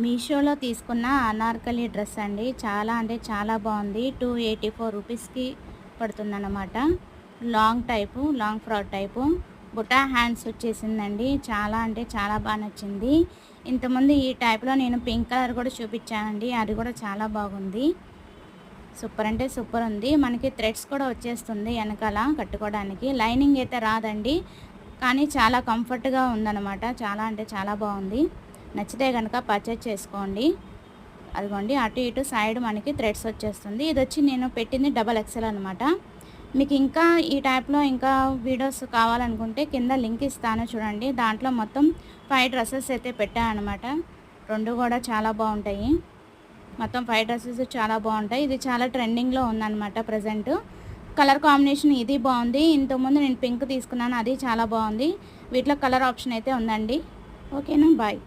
మీషోలో తీసుకున్న అనార్కలి డ్రెస్ అండి. చాలా అంటే చాలా బాగుంది. 284 రూపీస్కి పడుతుందన్నమాట. Long type, long frock type, బుటా హ్యాండ్స్ వచ్చేసిందండి. చాలా అంటే చాలా బాగా నచ్చింది. ఇంతకుముందు ఈ టైప్లో నేను పింక్ కలర్ కూడా చూపించానండి, అది కూడా చాలా బాగుంది. సూపర్ అంటే సూపర్ ఉంది. మనకి థ్రెడ్స్ కూడా వచ్చేస్తుంది వెనకాల కట్టుకోవడానికి. లైనింగ్ అయితే రాదండి, కానీ చాలా కంఫర్ట్గా ఉందన్నమాట. చాలా అంటే చాలా బాగుంది. నచ్చితే కనుక పర్చేజ్ చేసుకోండి. అదిగోండి, అటు ఇటు సైడ్ మనకి థ్రెడ్స్ వచ్చేస్తుంది. ఇది వచ్చి నేను పెట్టింది XXL అనమాట. మీకు ఇంకా ఈ టైప్లో ఇంకా వీడియోస్ కావాలనుకుంటే కింద లింక్ ఇస్తాను చూడండి. దాంట్లో మొత్తం 5 డ్రెస్సెస్ అయితే పెట్టాను అనమాట. 2 కూడా చాలా బాగుంటాయి. మొత్తం 5 డ్రెస్సెస్ చాలా బాగుంటాయి. ఇది చాలా ట్రెండింగ్లో ఉందన్నమాట ప్రజెంట్. కలర్ కాంబినేషన్ ఇది బాగుంది. ఇంతకుముందు నేను పింక్ తీసుకున్నాను, అది చాలా బాగుంది. వీటిలో కలర్ ఆప్షన్ అయితే ఉందండి. ఓకేనా, బాయ్.